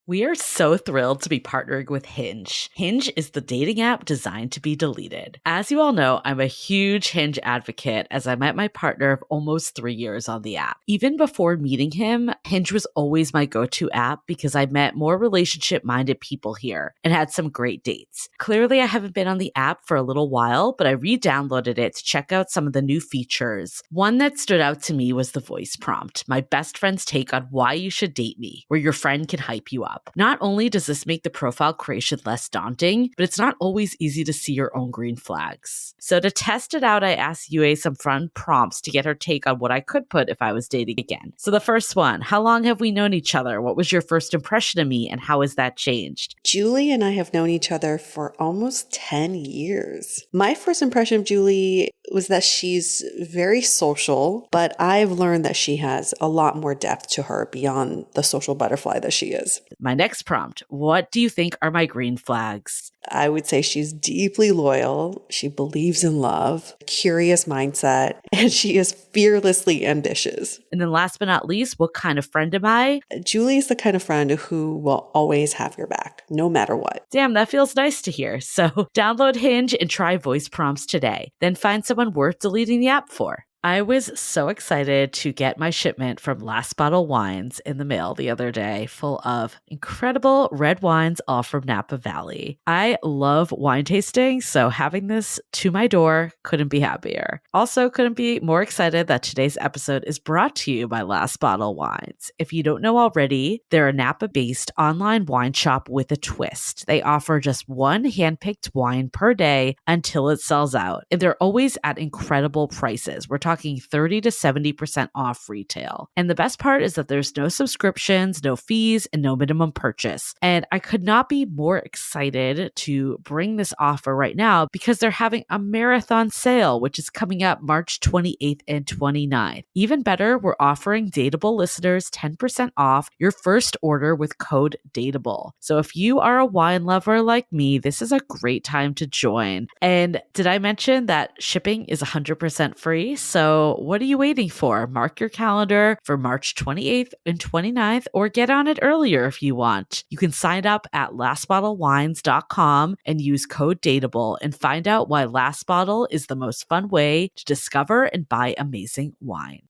We are so thrilled to be partnering with Hinge. Hinge is the dating app designed to be deleted. As you all know, I'm a huge Hinge advocate as I met my partner of almost 3 years on the app. Even before meeting him, Hinge was always my go-to app because I met more relationship-minded people here and had some great dates. Clearly, I haven't been on the app for a little while, but I re-downloaded it to check out some of the new features. One that stood out to me was the voice prompt, my best friend's take on why you should date me, where your friend can hype you up. Not only does this make the profile creation less daunting, but it's not always easy to see your own green flags. So to test it out, I asked Yue some fun prompts to get her take on what I could put if I was dating again. So the first one, how long have we known each other? What was your first impression of me and how has that changed? Julie and I have known each other for almost 10 years. My first impression of Julie was that she's very social, but I've learned that she has a lot more depth to her beyond the social butterfly that she is. My next prompt, what do you think are my green flags? I would say she's deeply loyal. She believes in love, curious mindset, and she is fearlessly ambitious. And then last but not least, what kind of friend am I? Julie is the kind of friend who will always have your back, no matter what. Damn, that feels nice to hear. So download Hinge and try voice prompts today. Then find someone worth deleting the app for. I was so excited to get my shipment from Last Bottle Wines in the mail the other day, full of incredible red wines, all from Napa Valley. I love wine tasting, so having this to my door couldn't be happier. Also, couldn't be more excited that today's episode is brought to you by Last Bottle Wines. If you don't know already, they're a Napa-based online wine shop with a twist. They offer just one handpicked wine per day until it sells out, and they're always at incredible prices. We're talking 30 to 70% off retail. And the best part is that there's no subscriptions, no fees, and no minimum purchase. And I could not be more excited to bring this offer right now because they're having a marathon sale, which is coming up March 28th and 29th. Even better, we're offering Dateable listeners 10% off your first order with code DATEABLE. So if you are a wine lover like me, this is a great time to join. And did I mention that shipping is 100% free? So what are you waiting for? Mark your calendar for March 28th and 29th or get on it earlier if you want. You can sign up at lastbottlewines.com and use code DATEABLE and find out why Last Bottle is the most fun way to discover and buy amazing wine.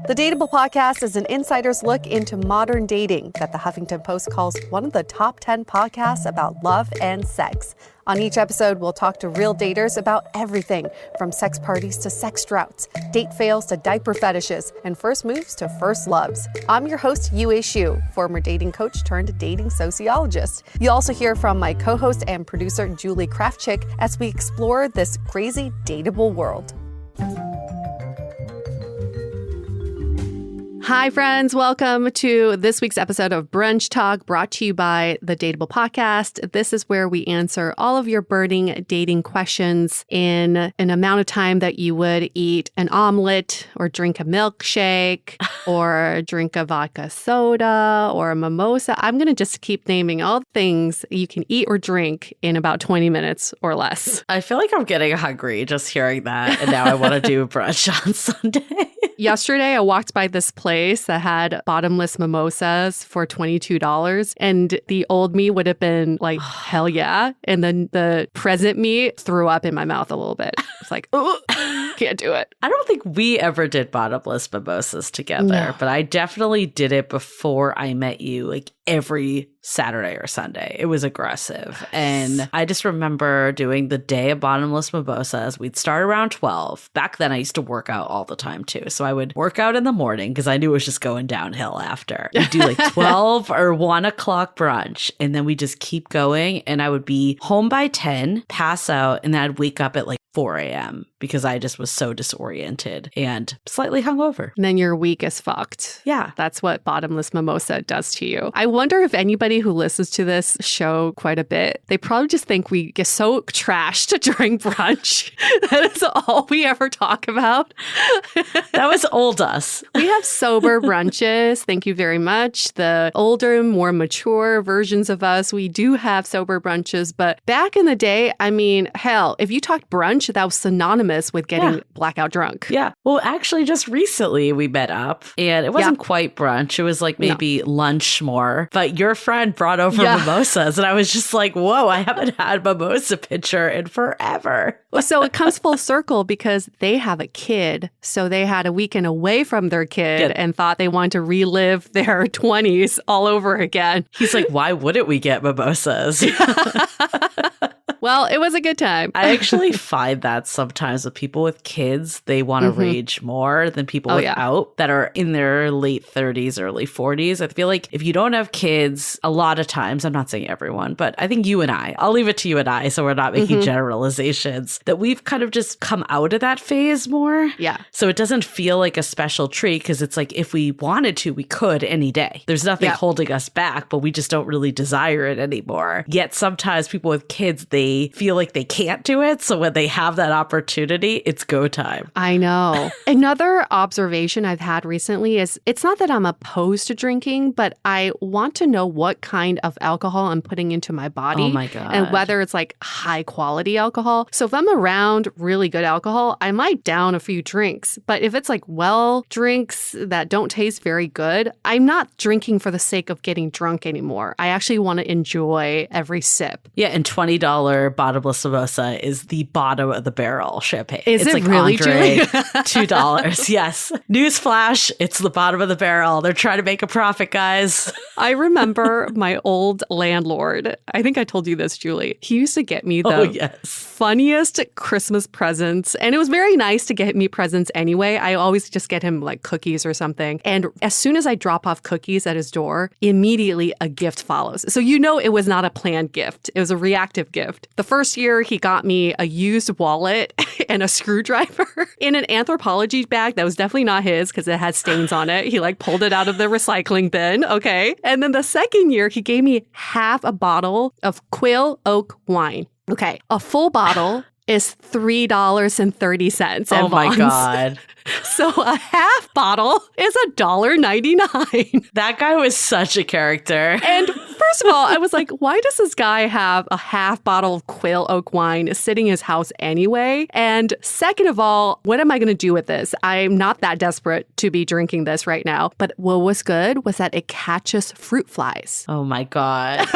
The Dateable podcast is an insider's look into modern dating that the Huffington Post calls one of the top 10 podcasts about love and sex. On each episode, we'll talk to real daters about everything from sex parties to sex droughts, date fails to diaper fetishes, and first moves to first loves. I'm your host, Yue Xu, former dating coach turned dating sociologist. You'll also hear from my co-host and producer, Julie Krafchick, as we explore this crazy dateable world. Hi, friends. Welcome to this week's episode of Brunch Talk, brought to you by the Dateable podcast. This is where we answer all of your burning dating questions in an amount of time that you would eat an omelet or drink a milkshake or drink a vodka soda or a mimosa. I'm going to just keep naming all the things you can eat or drink in about 20 minutes or less. I feel like I'm getting hungry just hearing that. And now I want to do brunch on Sunday. Yesterday, I walked by this place that had bottomless mimosas for $22. And the old me would have been like, hell yeah. And then the present me threw up in my mouth a little bit. It's like, oh, can't do it. I don't think we ever did bottomless mimosas together, but I definitely did it before I met you, like every Saturday or Sunday. It was aggressive. And I just remember doing the day of bottomless mimosas. We'd start around 12. Back then, I used to work out all the time too. So I would work out in the morning because I knew it was just going downhill after. We'd do like 12 or 1 o'clock brunch. And then we just keep going. And I would be home by 10, pass out, and then I'd wake up at like 4 a.m. because I just was so disoriented and slightly hungover. And then your week is fucked. Yeah. That's what bottomless mimosa does to you. I wonder if anybody who listens to this show quite a bit, they probably just think we get so trashed during brunch. That is all we ever talk about. That was old us. We have sober brunches. Thank you very much. The older, more mature versions of us, we do have sober brunches. But back in the day, I mean, hell, if you talked brunch, that was synonymous with getting blackout drunk. Yeah. Well, actually, just recently we met up and it wasn't quite brunch. It was like maybe lunch more. more, but your friend brought over mimosas. And I was just like, whoa, I haven't had mimosa pitcher in forever. So it comes full circle because they have a kid. So they had a weekend away from their kid and thought they wanted to relive their 20s all over again. He's like, why wouldn't we get mimosas? Well, it was a good time. I actually find that sometimes with people with kids, they want to rage more than people without that are in their late 30s, early 40s. I feel like if you don't have kids, a lot of times, I'm not saying everyone, but I think you and I'll leave it to you and I, so we're not making generalizations, that we've kind of just come out of that phase more. Yeah. So it doesn't feel like a special treat because it's like if we wanted to, we could any day. There's nothing holding us back, but we just don't really desire it anymore. Yet sometimes people with kids, they feel like they can't do it. So when they have that opportunity, it's go time. I know. Another observation I've had recently is it's not that I'm opposed to drinking, but I want to know what kind of alcohol I'm putting into my body. Oh my God. And whether it's like high quality alcohol. So if I'm around really good alcohol, I might down a few drinks. But if it's like drinks that don't taste very good, I'm not drinking for the sake of getting drunk anymore. I actually want to enjoy every sip. Yeah, and $20 bottomless mimosa is the bottom of the barrel champagne. Is it's it like really, Andre, Julie? $2. Yes. Newsflash, it's the bottom of the barrel. They're trying to make a profit, guys. I remember my old landlord. I think I told you this, Julie. He used to get me the funniest Christmas presents. And it was very nice to get me presents anyway. I always just get him like cookies or something. And as soon as I drop off cookies at his door, immediately a gift follows. So you know it was not a planned gift. It was a reactive gift. The first year, he got me a used wallet and a screwdriver in an Anthropologie bag that was definitely not his because it had stains on it. He like pulled it out of the recycling bin. Okay. And then the second year, he gave me half a bottle of Quail Oak wine. Okay. A full bottle is $3.30. Oh my God. So a half bottle is $1.99. That guy was such a character. And first of all, I was like, why does this guy have a half bottle of Quail Oak wine sitting in his house anyway? And second of all, what am I going to do with this? I'm not that desperate to be drinking this right now. But what was good was that it catches fruit flies. Oh my God.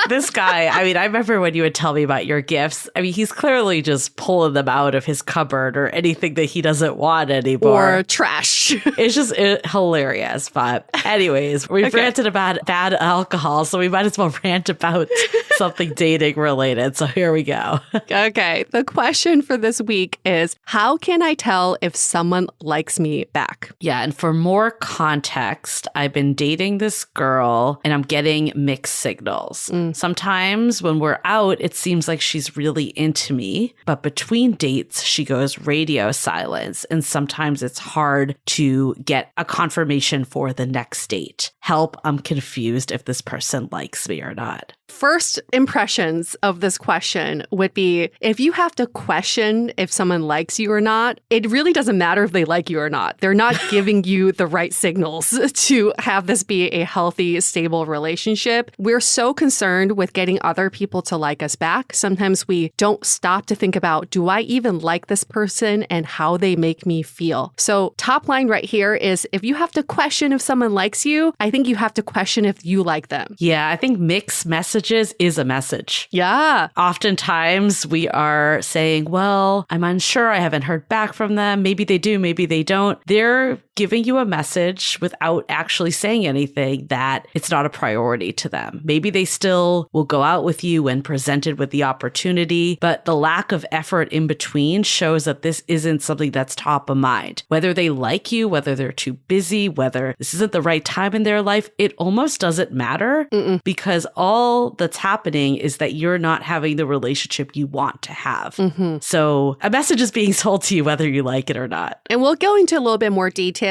This guy, I mean, I remember when you would tell me about your gifts. I mean, he's clearly just pulling them out of his cupboard or anything that he doesn't want anymore. Or trash. It's just hilarious. But anyways, we've ranted about bad alcohol, so we might as well rant about something dating related. So here we go. Okay. The question for this week is, how can I tell if someone likes me back? Yeah. And for more context, I've been dating this girl and I'm getting mixed signals. Sometimes when we're out, it seems like she's really into me, but between dates, she goes radio silence. And sometimes it's hard to get a confirmation for the next date. Help, I'm confused if this person likes me or not. First impressions of this question would be, if you have to question if someone likes you or not, it really doesn't matter if they like you or not. They're not giving you the right signals to have this be a healthy, stable relationship. We're so concerned with getting other people to like us back. Sometimes we don't stop to think about, do I even like this person and how they make me feel? So top line right here is, if you have to question if someone likes you, I think you have to question if you like them. Yeah, I think mixed messages is a message. Yeah. Oftentimes we are saying, well, I'm unsure. I haven't heard back from them. Maybe they do, maybe they don't. They're giving you a message without actually saying anything that it's not a priority to them. Maybe they still will go out with you when presented with the opportunity, but the lack of effort in between shows that this isn't something that's top of mind. Whether they like you, whether they're too busy, whether this isn't the right time in their life, it almost doesn't matter because all that's happening is that you're not having the relationship you want to have. So a message is being sold to you whether you like it or not. And we'll go into a little bit more detail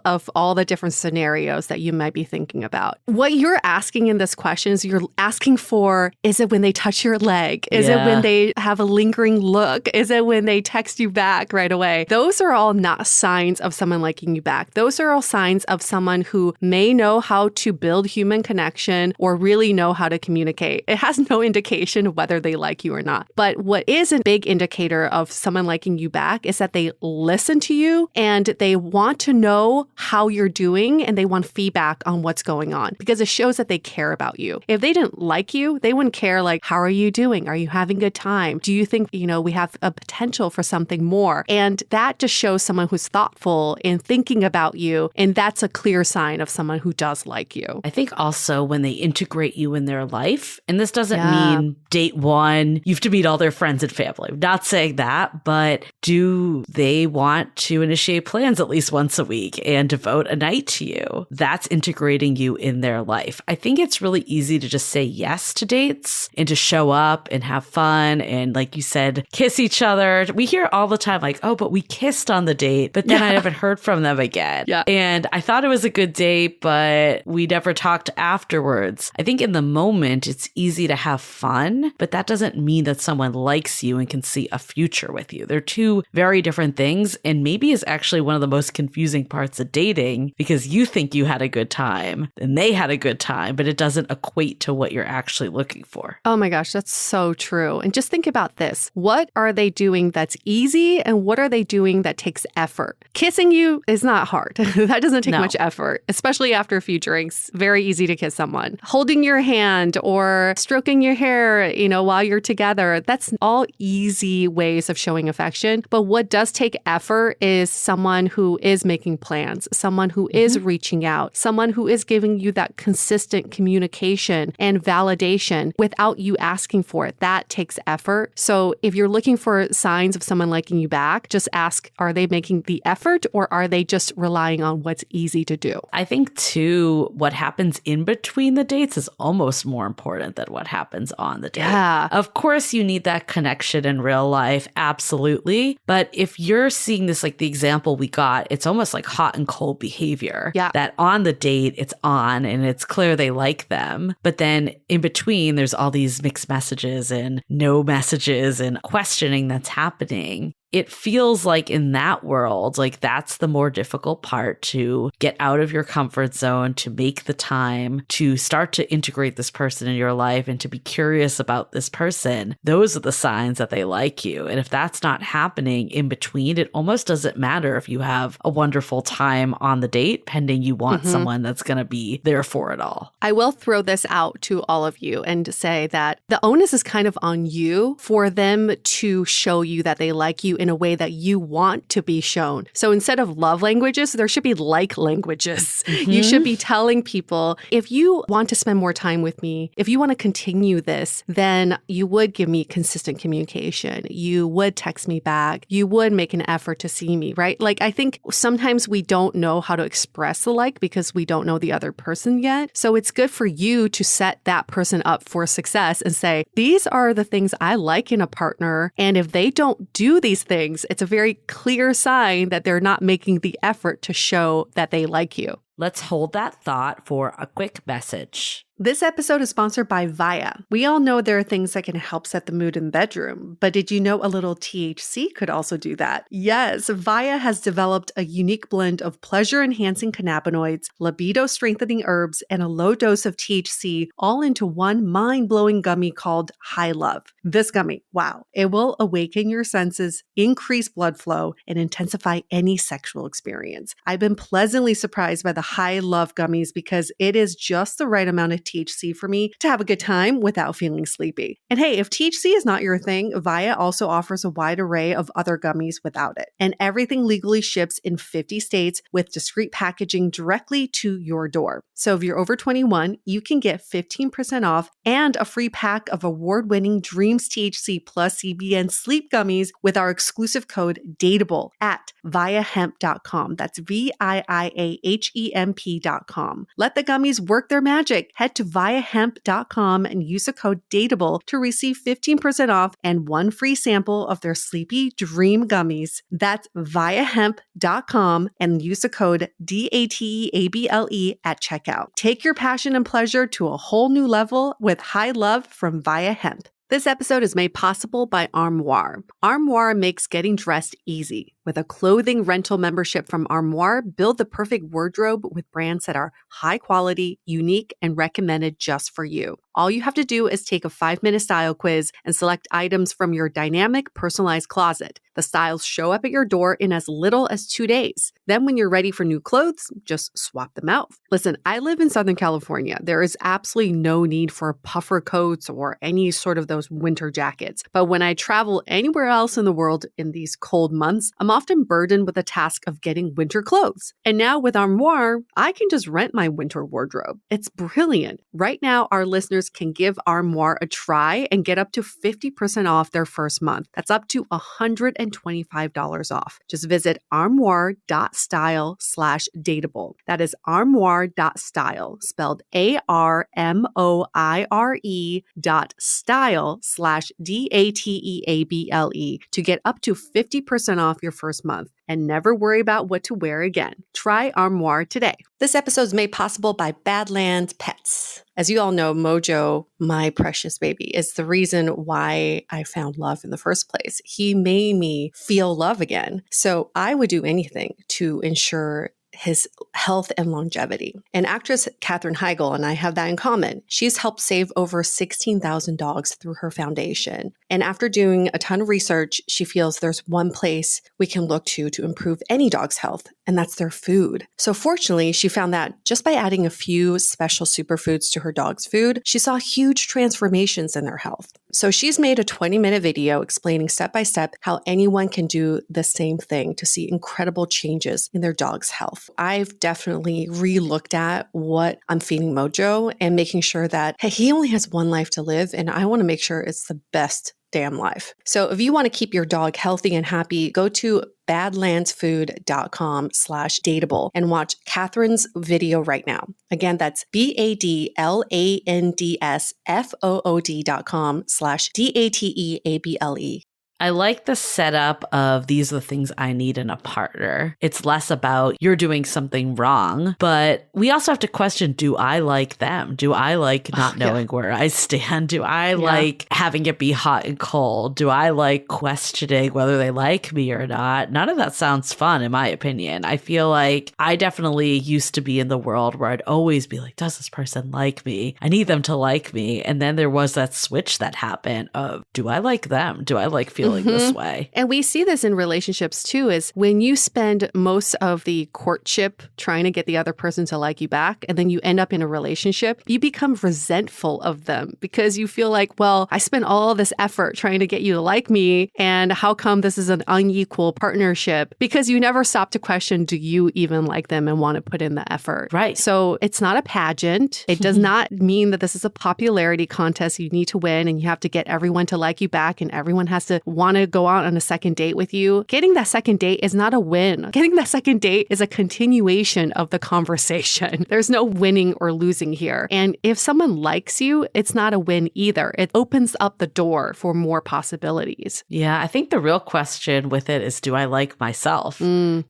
of all the different scenarios that you might be thinking about. What you're asking in this question is, you're asking for, is it when they touch your leg? Is it when they have a lingering look? Is it when they text you back right away? Those are all not signs of someone liking you back. Those are all signs of someone who may know how to build human connection or really know how to communicate. It has no indication of whether they like you or not. But what is a big indicator of someone liking you back is that they listen to you and they want to know how you're doing and they want feedback on what's going on because it shows that they care about you. If they didn't like you, they wouldn't care like, how are you doing? Are you having a good time? Do you think, we have a potential for something more? And that just shows someone who's thoughtful in thinking about you. And that's a clear sign of someone who does like you. I think also when they integrate you in their life, and this doesn't mean date one, you have to meet all their friends and family. I'm not saying that, but do they want to initiate plans at least once a week and devote a night to you? That's integrating you in their life. I think it's really easy to just say yes to dates and to show up and have fun and, like you said, kiss each other. We hear all the time like, oh, but we kissed on the date, but then I haven't heard from them again. Yeah. And I thought it was a good date, but we never talked afterwards. I think in the moment, it's easy to have fun, but that doesn't mean that someone likes you and can see a future with you. They're two very different things, and maybe is actually one of the most confusing parts of dating because you think you had a good time and they had a good time, but it doesn't equate to what you're actually looking for. Oh my gosh, that's so true. And just think about this. What are they doing that's easy and what are they doing that takes effort? Kissing you is not hard. That doesn't take much effort, especially after a few drinks. Very easy to kiss someone. Holding your hand or stroking your hair, while you're together, that's all easy ways of showing affection. But what does take effort is someone who is making plans, someone who is reaching out, someone who is giving you that consistent communication and validation without you asking for it. That takes effort. So if you're looking for signs of someone liking you back, just ask, are they making the effort or are they just relying on what's easy to do? I think too, what happens in between the dates is almost more important than what happens on the date. Yeah. Of course, you need that connection in real life. Absolutely. But if you're seeing this, like the example we got, it's almost like hot and cold behavior. Yeah. That on the date, it's on and it's clear they like them. But then in between, there's all these mixed messages and no messages and questioning that's happening. It feels like in that world, like that's the more difficult part, to get out of your comfort zone, to make the time, to start to integrate this person in your life and to be curious about this person. Those are the signs that they like you. And if that's not happening in between, it almost doesn't matter if you have a wonderful time on the date, pending you want someone that's going to be there for it all. I will throw this out to all of you and say that the onus is kind of on you for them to show you that they like you in a way that you want to be shown. So instead of love languages, there should be like languages. You should be telling people, if you want to spend more time with me, if you want to continue this, then you would give me consistent communication. You would text me back. You would make an effort to see me, right? Like, I think sometimes we don't know how to express the like because we don't know the other person yet. So it's good for you to set that person up for success and say, these are the things I like in a partner. And if they don't do these things, it's a very clear sign that they're not making the effort to show that they like you. Let's hold that thought for a quick message. This episode is sponsored by Viia. We all know there are things that can help set the mood in the bedroom, but did you know a little THC could also do that? Yes, Viia has developed a unique blend of pleasure-enhancing cannabinoids, libido-strengthening herbs, and a low dose of THC all into one mind-blowing gummy called High Love. This gummy, wow, it will awaken your senses, increase blood flow, and intensify any sexual experience. I've been pleasantly surprised by the High Love gummies because it is just the right amount of THC for me to have a good time without feeling sleepy. And hey, if THC is not your thing, Viia also offers a wide array of other gummies without it. And everything legally ships in 50 states with discreet packaging directly to your door. So if you're over 21, you can get 15% off and a free pack of award-winning Dreams THC plus CBN sleep gummies with our exclusive code DATEABLE at viiahemp.com. That's VIIAHEMP.com. Let the gummies work their magic. Head to viiahemp.com and use the code DATEABLE to receive 15% off and one free sample of their Sleepy Dream gummies. That's viiahemp.com and use the code DATEABLE at checkout. Take your passion and pleasure to a whole new level with High Love from Viia Hemp. This episode is made possible by Armoire. Armoire makes getting dressed easy. With a clothing rental membership from Armoire, build the perfect wardrobe with brands that are high quality, unique, and recommended just for you. All you have to do is take a 5-minute style quiz and select items from your dynamic, personalized closet. The styles show up at your door in as little as 2 days. Then when you're ready for new clothes, just swap them out. Listen, I live in Southern California. There is absolutely no need for puffer coats or any sort of those winter jackets. But when I travel anywhere else in the world in these cold months, I'm often burdened with the task of getting winter clothes. And now with Armoire, I can just rent my winter wardrobe. It's brilliant. Right now, our listeners can give Armoire a try and get up to 50% off their first month. That's up to $125 off. Just visit armoire.style/dateable. That is armoire.style, spelled ARMOIRE.style/DATEABLE to get up to 50% off your first month and never worry about what to wear again. Try Armoire today. This episode is made possible by Badlands Pets. As you all know, Mojo, my precious baby, is the reason why I found love in the first place. He made me feel love again. So I would do anything to ensure his health and longevity. And actress Katherine Heigl and I have that in common. She's helped save over 16,000 dogs through her foundation. And after doing a ton of research, she feels there's one place we can look to improve any dog's health, and that's their food. So fortunately, she found that just by adding a few special superfoods to her dog's food, she saw huge transformations in their health. So she's made a 20-minute video explaining step by step how anyone can do the same thing to see incredible changes in their dog's health. I've definitely re-looked at what I'm feeding Mojo and making sure that, hey, he only has one life to live, and I want to make sure it's the best damn life. So if you want to keep your dog healthy and happy, go to badlandsfood.com/dateable and watch Catherine's video right now. Again, that's badlandsfood.com/DATEABLE. I like the setup of these are the things I need in a partner. It's less about you're doing something wrong, but we also have to question, do I like them? Do I like not knowing where I stand? Do I like having it be hot and cold? Do I like questioning whether they like me or not? None of that sounds fun, in my opinion. I feel like I definitely used to be in the world where I'd always be like, does this person like me? I need them to like me. And then there was that switch that happened of, do I like them? Do I like feeling this way? And we see this in relationships too, is when you spend most of the courtship trying to get the other person to like you back, and then you end up in a relationship, you become resentful of them because you feel like, well, I spent all this effort trying to get you to like me, and how come this is an unequal partnership? Because you never stop to question, do you even like them and want to put in the effort? Right. So it's not a pageant. It does not mean that this is a popularity contest you need to win and you have to get everyone to like you back and everyone has to want to go out on a second date with you. Getting that second date is not a win. Getting that second date is a continuation of the conversation. There's no winning or losing here. And if someone likes you, it's not a win either. It opens up the door for more possibilities. Yeah, I think the real question with it is, do I like myself?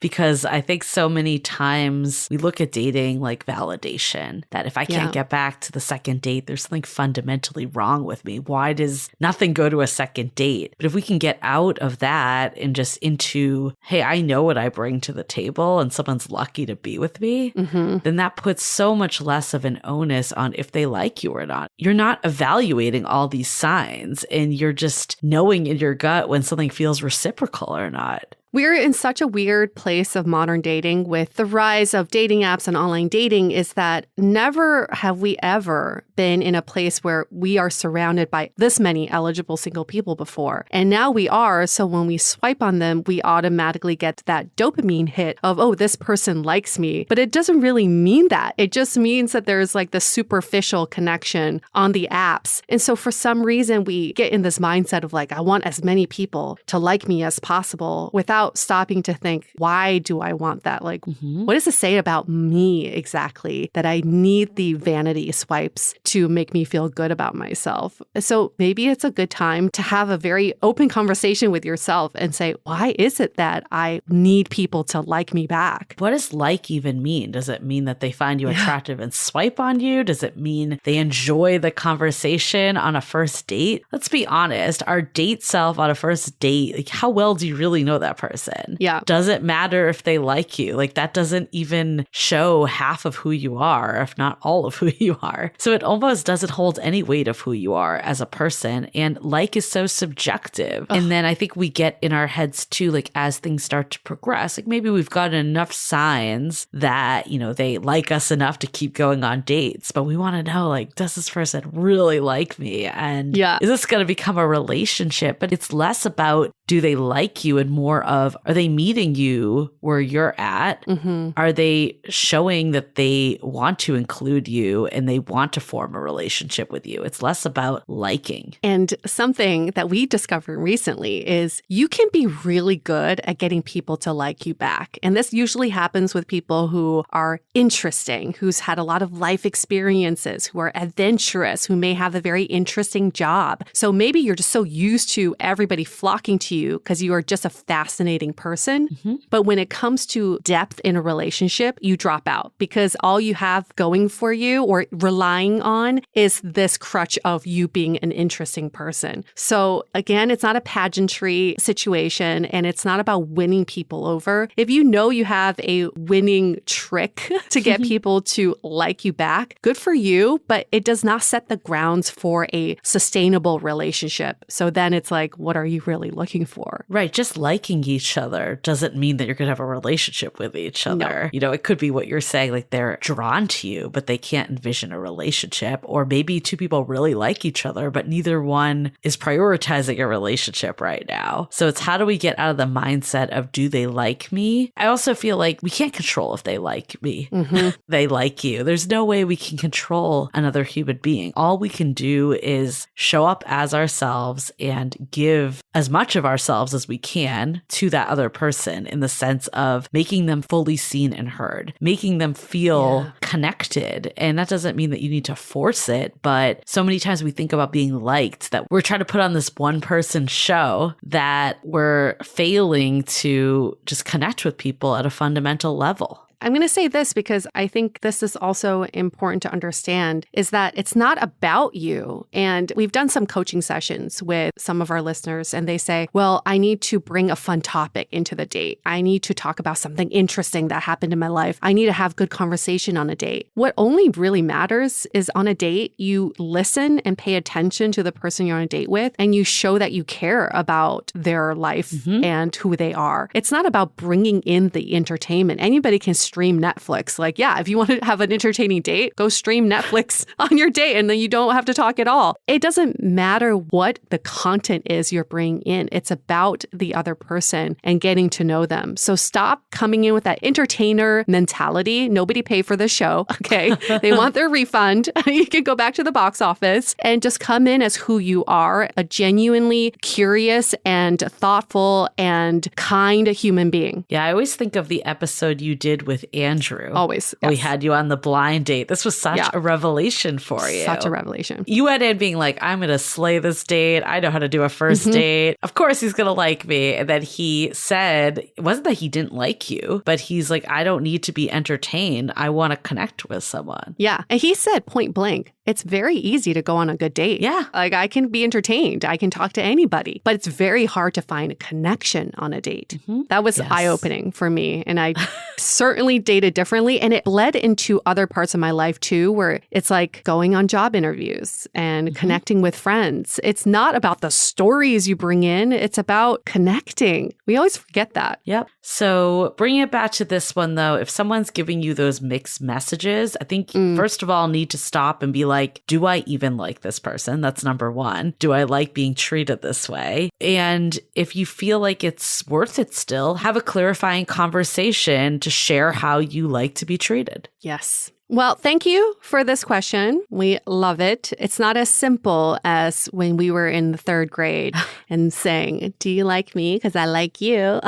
Because I think so many times we look at dating like validation, that if I can't get back to the second date, there's something fundamentally wrong with me. Why does nothing go to a second date? But if we can get out of that and just into, hey, I know what I bring to the table and someone's lucky to be with me, then that puts so much less of an onus on if they like you or not. You're not evaluating all these signs and you're just knowing in your gut when something feels reciprocal or not. We're in such a weird place of modern dating with the rise of dating apps and online dating, is that never have we ever been in a place where we are surrounded by this many eligible single people before. And now we are. So when we swipe on them, we automatically get that dopamine hit of, oh, this person likes me. But it doesn't really mean that. It just means that there's like the superficial connection on the apps. And so for some reason, we get in this mindset of like, I want as many people to like me as possible without stopping to think, why do I want that? Like, what does it say about me exactly that I need the vanity swipes to make me feel good about myself? So maybe it's a good time to have a very open conversation with yourself and say, why is it that I need people to like me back? What does like even mean? Does it mean that they find you attractive and swipe on you? Does it mean they enjoy the conversation on a first date? Let's be honest, our date self on a first date, like how well do you really know that person? person. Yeah. Doesn't matter if they like you. Like that doesn't even show half of who you are, if not all of who you are. So it almost doesn't hold any weight of who you are as a person. And like is so subjective. Ugh. And then I think we get in our heads too, like as things start to progress, like maybe we've gotten enough signs that, you know, they like us enough to keep going on dates, but we want to know, like, does this person really like me? And is this going to become a relationship? But it's less about do they like you and more of, are they meeting you where you're at? Mm-hmm. Are they showing that they want to include you and they want to form a relationship with you? It's less about liking. And something that we discovered recently is you can be really good at getting people to like you back. And this usually happens with people who are interesting, who's had a lot of life experiences, who are adventurous, who may have a very interesting job. So maybe you're just so used to everybody flocking to you because you are just a fascinating person. Mm-hmm. But when it comes to depth in a relationship, you drop out because all you have going for you or relying on is this crutch of you being an interesting person. So again, it's not a pageantry situation and it's not about winning people over. If you know you have a winning trick to get people to like you back, good for you, but it does not set the grounds for a sustainable relationship. So then it's like, what are you really looking for? Right. Just liking each other doesn't mean that you're going to have a relationship with each other. No. You know, it could be what you're saying, like they're drawn to you, but they can't envision a relationship. Or maybe two people really like each other, but neither one is prioritizing a relationship right now. So it's how do we get out of the mindset of, do they like me? I also feel like we can't control if they like me. Mm-hmm. They like you. There's no way we can control another human being. All we can do is show up as ourselves and give as much of ourselves as we can to that other person in the sense of making them fully seen and heard, making them feel connected. And that doesn't mean that you need to force it, but so many times we think about being liked that we're trying to put on this one person show that we're failing to just connect with people at a fundamental level. I'm going to say this because I think this is also important to understand is that it's not about you. And we've done some coaching sessions with some of our listeners and they say, well, I need to bring a fun topic into the date. I need to talk about something interesting that happened in my life. I need to have good conversation on a date. What only really matters is on a date, you listen and pay attention to the person you're on a date with and you show that you care about their life and who they are. It's not about bringing in the entertainment. Anybody can stream Netflix. Like, yeah, if you want to have an entertaining date, go stream Netflix on your date and then you don't have to talk at all. It doesn't matter what the content is you're bringing in. It's about the other person and getting to know them. So stop coming in with that entertainer mentality. Nobody paid for the show. Okay. They want their refund. You can go back to the box office and just come in as who you are, a genuinely curious and thoughtful and kind human being. Yeah, I always think of the episode you did with Andrew. Always. We Yes. had you on the blind date. This was such a revelation for you. Such a revelation. You went in being like, I'm going to slay this date. I know how to do a first date. Of course he's going to like me. And then he said, it wasn't that he didn't like you, but he's like, I don't need to be entertained. I want to connect with someone. Yeah. And he said point blank, it's very easy to go on a good date. Yeah. Like I can be entertained. I can talk to anybody, but it's very hard to find a connection on a date. That was eye-opening for me. And I certainly dated differently. And it bled into other parts of my life too, where it's like going on job interviews and connecting with friends. It's not about the stories you bring in. It's about connecting. We always forget that. Yep. So bringing it back to this one, though, if someone's giving you those mixed messages, I think first of all, need to stop and be like, do I even like this person? That's number one. Do I like being treated this way? And if you feel like it's worth it still, have a clarifying conversation to share how you like to be treated. Yes. Well, thank you for this question. We love it. It's not as simple as when we were in the third grade and saying, do you like me? Because I like you.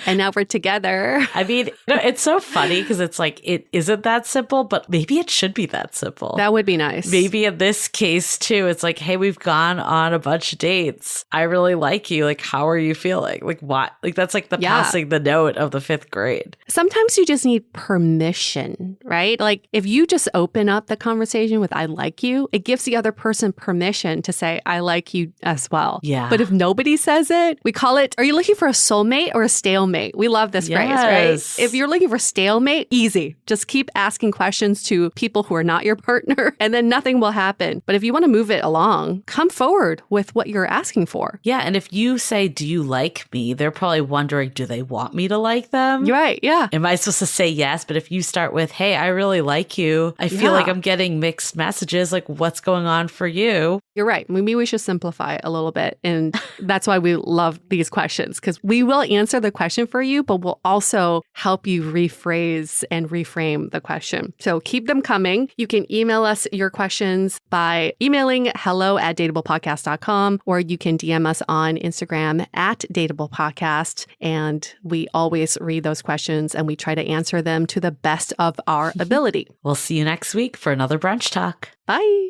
And now we're together. I mean, it's so funny because it's like, it isn't that simple, but maybe it should be that simple. That would be nice. Maybe in this case too, it's like, hey, we've gone on a bunch of dates. I really like you. Like, how are you feeling? Like, what? Like, that's like the passing the note of the fifth grade. Sometimes you just need permission, right? right? Like if you just open up the conversation with I like you, it gives the other person permission to say I like you as well. Yeah. But if nobody says it, we call it, are you looking for a soulmate or a stalemate? We love this phrase, right? If you're looking for stalemate, easy. Just keep asking questions to people who are not your partner and then nothing will happen. But if you want to move it along, come forward with what you're asking for. Yeah. And if you say, do you like me? They're probably wondering, do they want me to like them? You're right. Yeah. Am I supposed to say yes? But if you start with, hey, I really like you. I feel like I'm getting mixed messages. Like, what's going on for you? You're right. Maybe we should simplify it a little bit. And that's why we love these questions, because we will answer the question for you, but we'll also help you rephrase and reframe the question. So keep them coming. You can email us your questions by emailing hello@dateablepodcast.com, or you can DM us on Instagram @dateablepodcast. And we always read those questions and we try to answer them to the best of our ability. We'll see you next week for another brunch talk. Bye.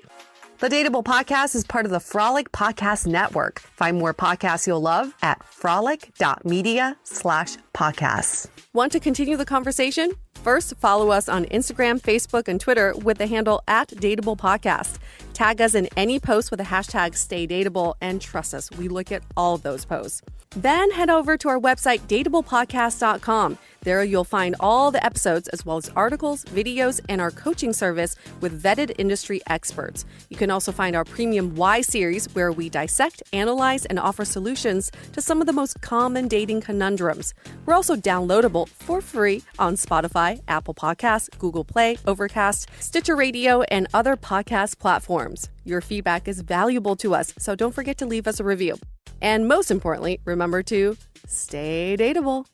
The Dateable Podcast is part of the Frolic Podcast Network. Find more podcasts you'll love at frolic.media/podcasts. Want to continue the conversation? First, follow us on Instagram, Facebook, and Twitter with the handle @DateablePodcast. Tag us in any post with the hashtag StayDateable, and trust us, we look at all of those posts. Then head over to our website, dateablepodcast.com. There you'll find all the episodes as well as articles, videos, and our coaching service with vetted industry experts. You can also find our premium Why series where we dissect, analyze, and offer solutions to some of the most common dating conundrums. We're also downloadable for free on Spotify, Apple Podcasts, Google Play, Overcast, Stitcher Radio, and other podcast platforms. Your feedback is valuable to us, so don't forget to leave us a review. And most importantly, remember to stay dateable.